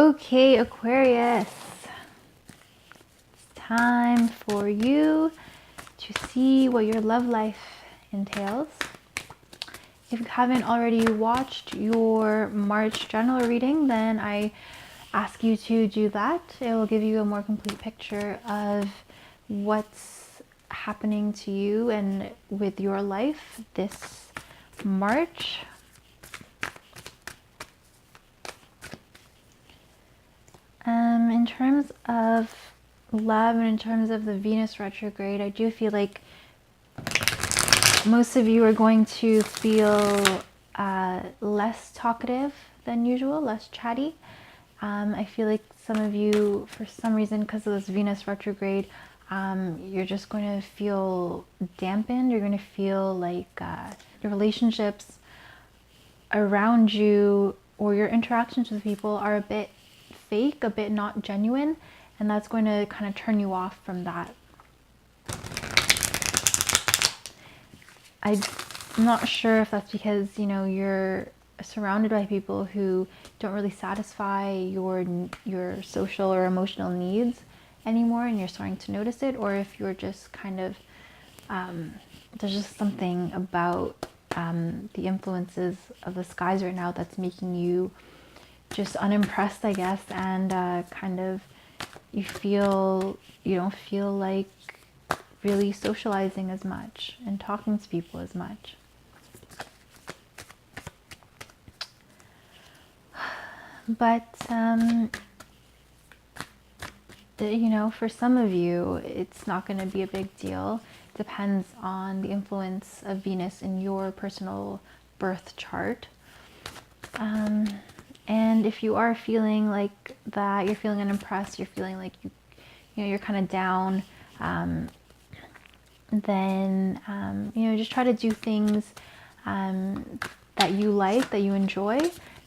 Okay, Aquarius, it's time for you to see what your love life entails. If you haven't already watched your March general reading, then I ask you to do that. It will give you a more complete picture of what's happening to you and with your life this March. In terms of love and in terms of the Venus retrograde, I do feel like most of you are going to feel less talkative than usual, less chatty. I feel like some of you, for some reason, because of this Venus retrograde, you're just going to feel dampened. You're going to feel like your relationships around you or your interactions with people are a bit fake, a bit not genuine, and that's going to kind of turn you off from that. I'm not sure if that's because, you know, you're surrounded by people who don't really satisfy your social or emotional needs anymore, and you're starting to notice it, or if you're just kind of there's just something about the influences of the skies right now that's making you just unimpressed, I guess, and kind of you don't feel like really socializing as much and talking to people as much. But you know, for some of you, it's not going to be a big deal. Depends on the influence of Venus in your personal birth chart. And if you are feeling like that, you're feeling unimpressed, you're feeling like you know, you're kind of down, then you know, just try to do things that you like, that you enjoy,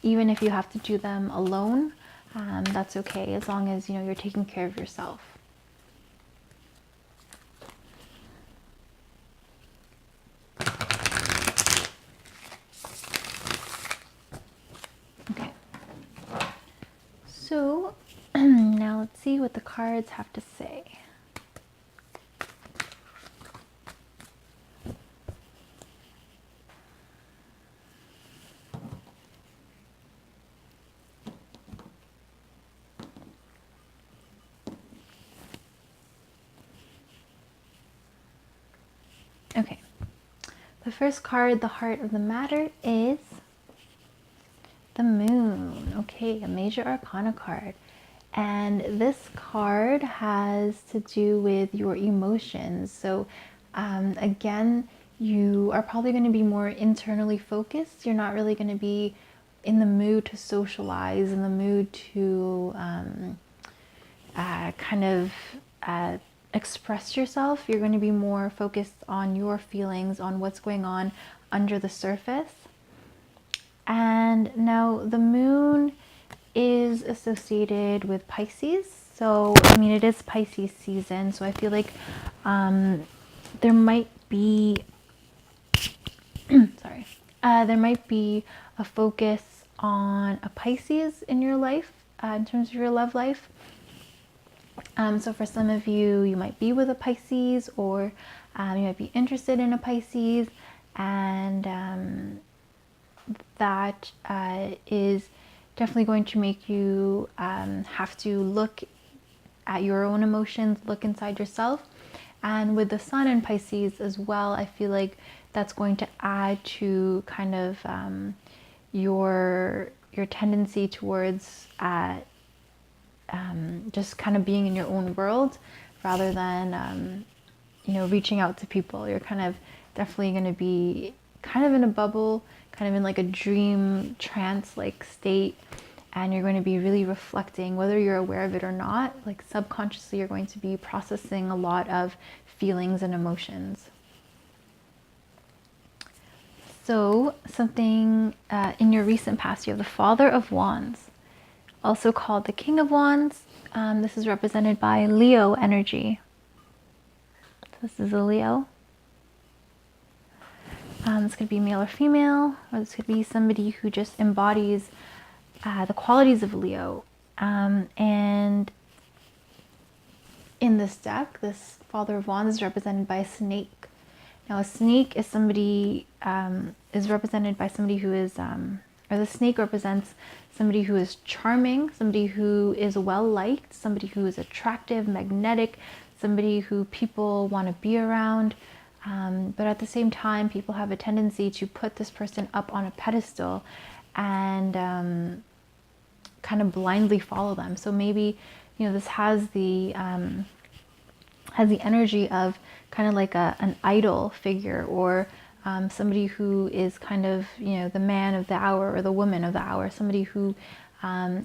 even if you have to do them alone. That's okay, as long as, you know, you're taking care of yourself. Okay. So now let's see what the cards have to say. Okay. The first card, the heart of the matter, is the Moon. Okay, a major arcana card. And this card has to do with your emotions. So again, you are probably going to be more internally focused. You're not really going to be in the mood to socialize, in the mood to kind of express yourself. You're going to be more focused on your feelings, on what's going on under the surface. And now the Moon is associated with Pisces. So, I mean, it is Pisces season. So I feel like there might be, sorry, there might be a focus on a Pisces in your life, in terms of your love life. So for some of you, you might be with a Pisces, or you might be interested in a Pisces, and that is definitely going to make you have to look at your own emotions, look inside yourself. And with the Sun in Pisces as well, I feel like that's going to add to kind of your tendency towards just kind of being in your own world rather than you know, reaching out to people. You're kind of definitely going to be kind of in a bubble, kind of in like a dream trance like state, and you're going to be really reflecting, whether you're aware of it or not. Like subconsciously, you're going to be processing a lot of feelings and emotions. So something in your recent past, you have the Father of Wands, also called the King of Wands. This is represented by Leo energy. This is a Leo. This could be male or female, or this could be somebody who just embodies the qualities of Leo. And in this deck, this Father of Wands is represented by a snake. Now, a snake is somebody, is represented by somebody who is, or the snake represents somebody who is charming, somebody who is well-liked, somebody who is attractive, magnetic, somebody who people want to be around. But at the same time, people have a tendency to put this person up on a pedestal and kind of blindly follow them. So maybe, you know, this has the energy of kind of like an idol figure, or somebody who is kind of, you know, the man of the hour or the woman of the hour, somebody who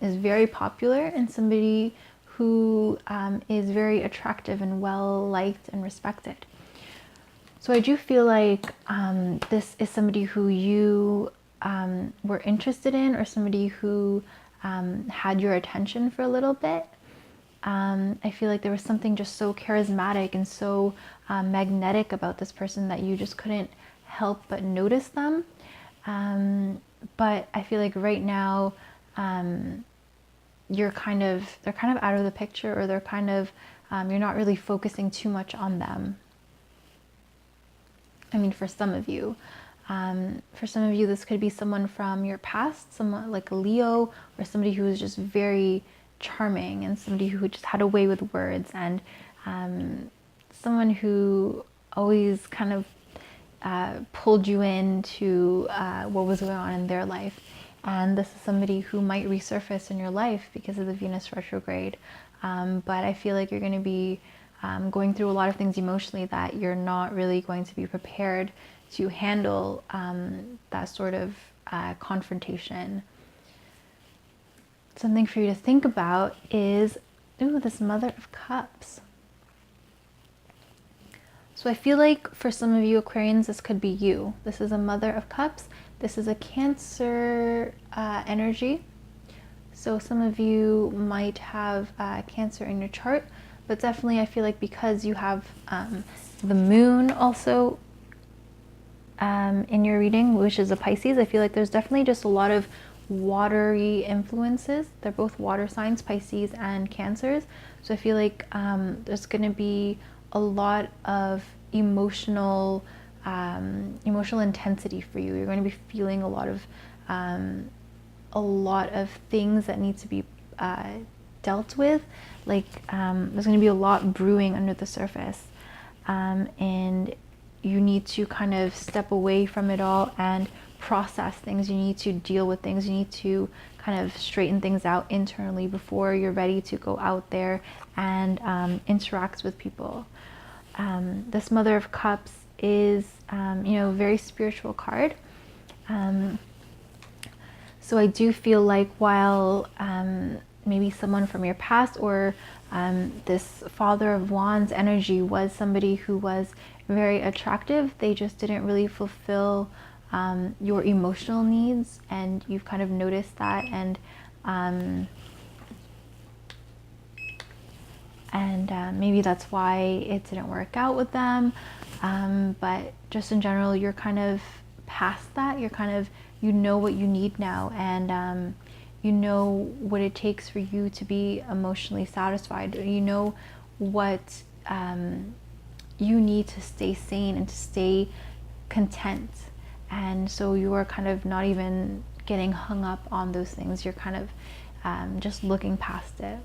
is very popular, and somebody who is very attractive and well liked and respected. So I do feel like this is somebody who you were interested in, or somebody who had your attention for a little bit. I feel like there was something just so charismatic and so magnetic about this person that you just couldn't help but notice them. But I feel like right now they're kind of out of the picture, or they're kind of, you're not really focusing too much on them. I mean, for some of you, this could be someone from your past, someone like a Leo, or somebody who is just very charming, and somebody who just had a way with words, and someone who always kind of pulled you into what was going on in their life. And this is somebody who might resurface in your life because of the Venus retrograde. But I feel like you're going to be going through a lot of things emotionally that you're not really going to be prepared to handle that sort of confrontation. Something for you to think about is, ooh, this Mother of Cups. So I feel like for some of you Aquarians, this could be you. This is a Mother of Cups. This is a Cancer energy. So some of you might have Cancer in your chart, but definitely I feel like because you have the moon also in your reading, which is a Pisces, I feel like there's definitely just a lot of watery influences. They're both water signs, Pisces and Cancers. So I feel like there's going to be a lot of emotional intensity for you. You're going to be feeling a lot of things that need to be dealt with. Like there's going to be a lot brewing under the surface, and you need to kind of step away from it all and process things. You need to deal with things. You need to kind of straighten things out internally before you're ready to go out there and interact with people. This Mother of Cups is, you know, a very spiritual card. So I do feel like while maybe someone from your past, or this Father of Wands energy was somebody who was very attractive, they just didn't really fulfill your emotional needs, and you've kind of noticed that, and maybe that's why it didn't work out with them. But just in general, you're kind of past that. You're kind of, you know what you need now, and you know what it takes for you to be emotionally satisfied. You know what you need to stay sane and to stay content. And so you are kind of not even getting hung up on those things. You're kind of just looking past it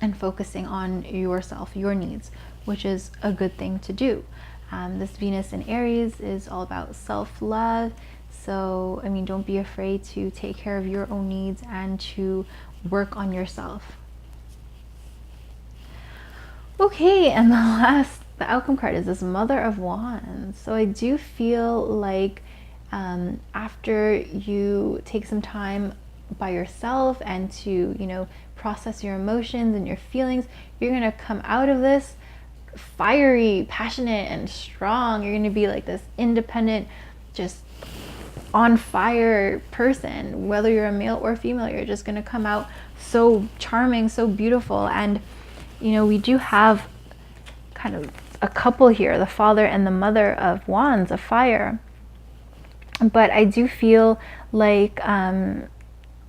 and focusing on yourself, your needs, which is a good thing to do. This Venus in Aries is all about self-love. So, I mean, don't be afraid to take care of your own needs and to work on yourself. Okay, and the outcome card is this Mother of Wands. So I do feel like after you take some time by yourself and to, you know, process your emotions and your feelings, you're gonna come out of this fiery, passionate, and strong. You're gonna be like this independent, just on fire person. Whether you're a male or female, you're just gonna come out so charming, so beautiful. And you know, we do have kind of a couple here, the Father and the Mother of Wands, of fire. But I do feel like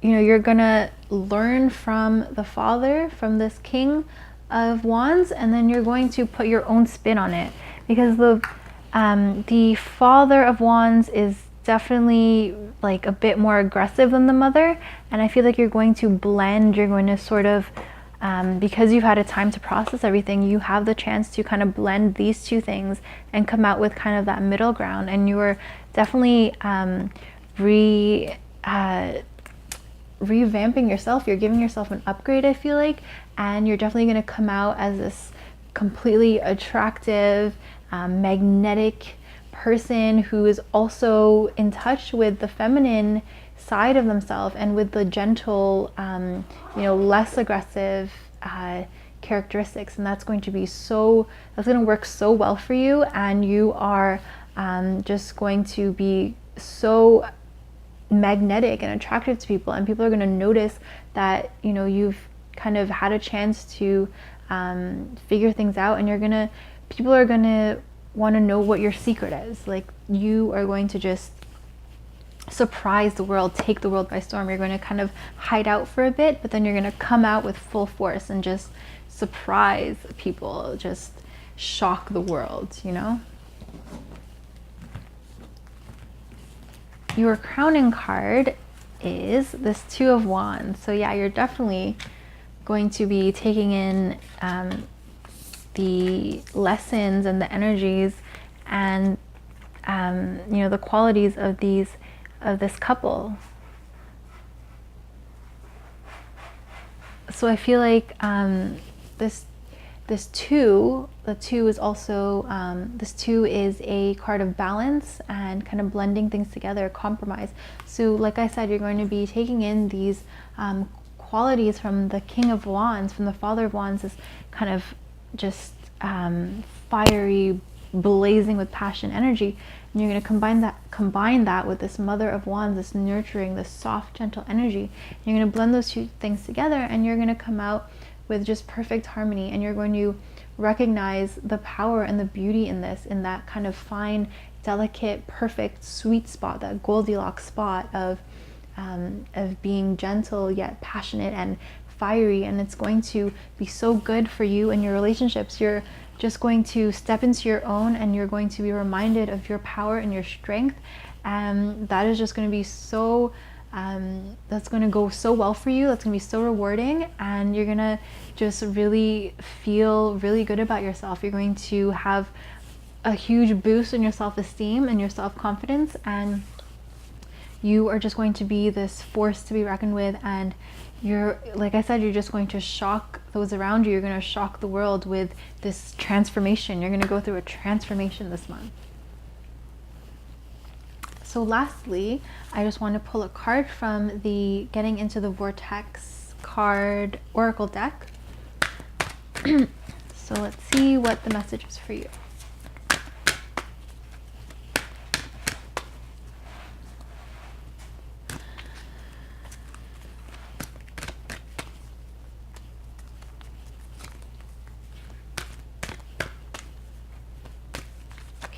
you know, you're gonna learn from the Father, from this King of Wands, and then you're going to put your own spin on it, because the Father of Wands is definitely like a bit more aggressive than the Mother, and I feel like you're going to blend, you're going to sort of because you've had a time to process everything, you have the chance to kind of blend these two things and come out with kind of that middle ground. And you are definitely revamping yourself. You're giving yourself an upgrade, I feel like, and you're definitely going to come out as this completely attractive, magnetic person who is also in touch with the feminine side of themselves and with the gentle, you know, less aggressive characteristics. And that's going to be that's going to work so well for you, and you are just going to be so magnetic and attractive to people, and people are going to notice that, you know, you've kind of had a chance to figure things out, and people are going to want to know what your secret is. Like, you are going to just surprise the world, take the world by storm. You're going to kind of hide out for a bit, but then you're going to come out with full force and just surprise people, just shock the world, you know? Your crowning card is this Two of Wands. So yeah, you're definitely going to be taking in the lessons and the energies and you know, the qualities of this couple. So I feel like this two is also this two is a card of balance and kind of blending things together, compromise. So like I said, you're going to be taking in these qualities from the King of Wands, from the Father of Wands, this kind of just fiery, blazing with passion energy, and you're going to combine that with this Mother of Wands, this nurturing, this soft, gentle energy. You're going to blend those two things together, and you're going to come out with just perfect harmony, and you're going to recognize the power and the beauty in this, in that kind of fine, delicate, perfect, sweet spot, that Goldilocks spot of being gentle yet passionate and fiery. And it's going to be so good for you in your relationships. You're just going to step into your own, and you're going to be reminded of your power and your strength, and that is just going to be so that's going to go so well for you. That's going to be so rewarding, and you're going to just really feel really good about yourself. You're going to have a huge boost in your self-esteem and your self-confidence, and you are just going to be this force to be reckoned with. And you're, like I said, you're just going to shock those around you. You're going to shock the world with this transformation. You're going to go through a transformation this month. So lastly, I just want to pull a card from the Getting Into the Vortex card oracle deck. So let's see what the message is for you.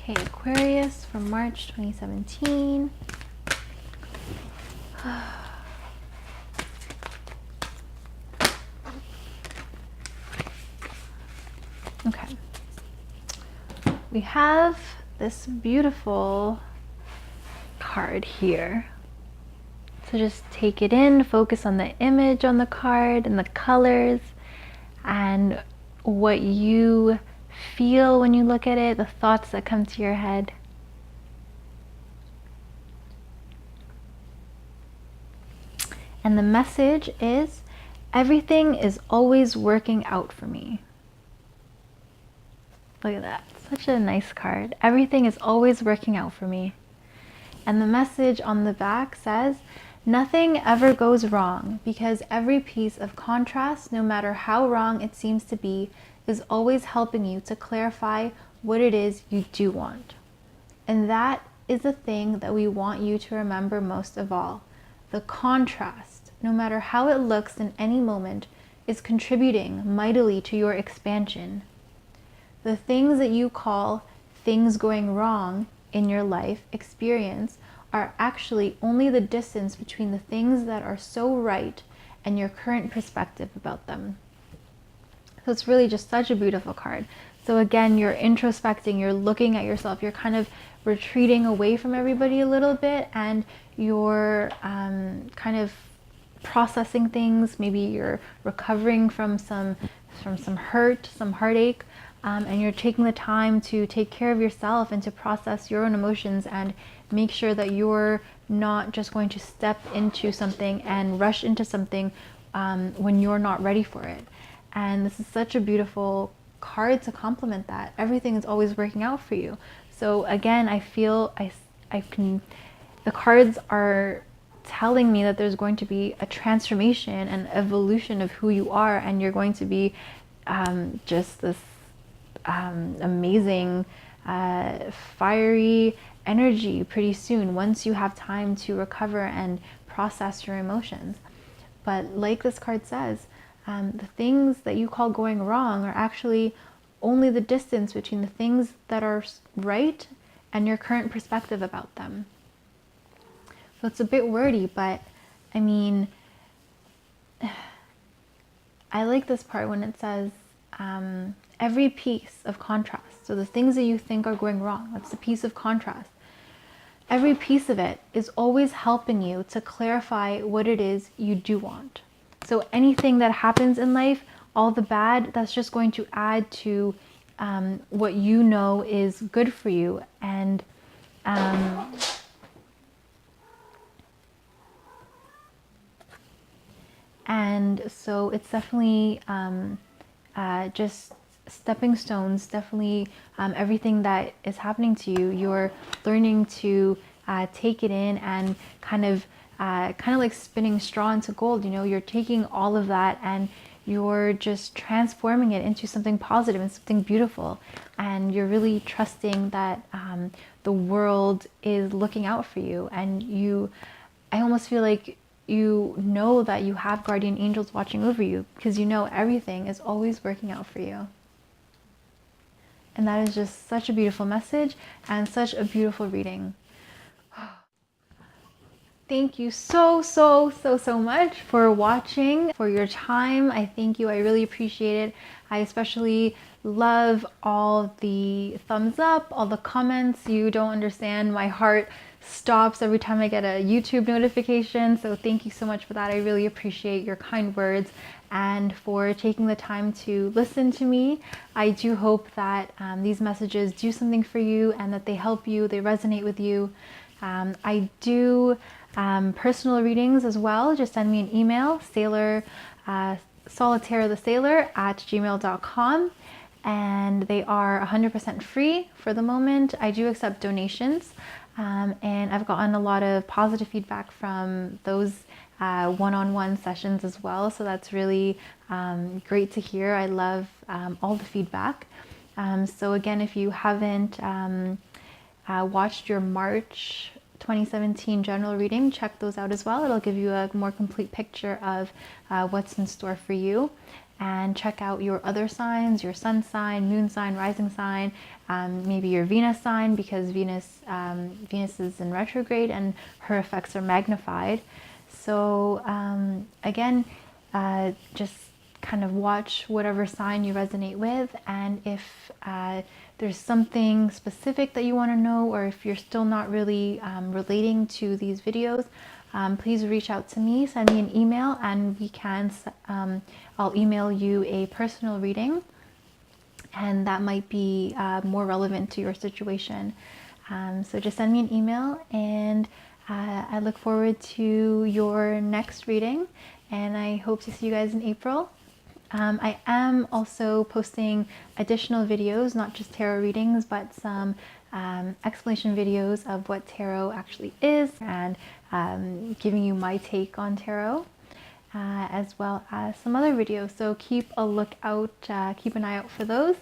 Okay, Aquarius from March 2017. Okay. We have this beautiful card here. So just take it in, focus on the image on the card and the colors and what you feel when you look at it, the thoughts that come to your head. And the message is, everything is always working out for me. Look at that. Such a nice card. Everything is always working out for me. And the message on the back says, nothing ever goes wrong, because every piece of contrast, no matter how wrong it seems to be, is always helping you to clarify what it is you do want. And that is the thing that we want you to remember most of all. The contrast, no matter how it looks in any moment, is contributing mightily to your expansion. The things that you call things going wrong in your life experience are actually only the distance between the things that are so right and your current perspective about them. So it's really just such a beautiful card. So again, you're introspecting, you're looking at yourself, you're kind of retreating away from everybody a little bit, and you're kind of processing things. Maybe you're recovering from some hurt, some heartache, and you're taking the time to take care of yourself and to process your own emotions and make sure that you're not just going to step into something and rush into something when you're not ready for it. And this is such a beautiful card to complement that. Everything is always working out for you. So again, I feel the cards are telling me that there's going to be a transformation and evolution of who you are, and you're going to be just this amazing, fiery energy pretty soon once you have time to recover and process your emotions. But like this card says, the things that you call going wrong are actually only the distance between the things that are right and your current perspective about them. So it's a bit wordy, but I mean, I like this part when it says every piece of contrast. So the things that you think are going wrong, that's the piece of contrast. Every piece of it is always helping you to clarify what it is you do want. So anything that happens in life, all the bad, that's just going to add to what you know is good for you. And so it's definitely just stepping stones, definitely everything that is happening to you, you're learning to take it in and kind of like spinning straw into gold. You know, you're taking all of that and you're just transforming it into something positive and something beautiful, and you're really trusting that the world is looking out for you. And I almost feel like you know that you have guardian angels watching over you, because you know everything is always working out for you. And that is just such a beautiful message and such a beautiful reading. Thank you so much for watching, for your time. I thank you. I really appreciate it. I especially love all the thumbs up, all the comments. You don't understand. My heart stops every time I get a YouTube notification. So thank you so much for that. I really appreciate your kind words and for taking the time to listen to me. I do hope that these messages do something for you and that they help you, they resonate with you. I do personal readings as well. Just send me an email, solitairethesailor@gmail.com, and they are 100% free for the moment. I do accept donations, and I've gotten a lot of positive feedback from those one-on-one sessions as well, so that's really great to hear. I love all the feedback. So again, if you haven't watched your March 2017 general reading, check those out as well. It'll give you a more complete picture of what's in store for you. And check out your other signs, your sun sign, moon sign, rising sign, maybe your Venus sign, because Venus is in retrograde and her effects are magnified. So again, just kind of watch whatever sign you resonate with, and if there's something specific that you want to know, or if you're still not really relating to these videos, please reach out to me, send me an email, and we can I'll email you a personal reading, and that might be more relevant to your situation. So just send me an email, and I look forward to your next reading, and I hope to see you guys in April. I am also posting additional videos, not just tarot readings, but some explanation videos of what tarot actually is, and giving you my take on tarot, as well as some other videos. So keep a lookout, keep an eye out for those,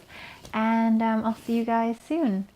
and I'll see you guys soon.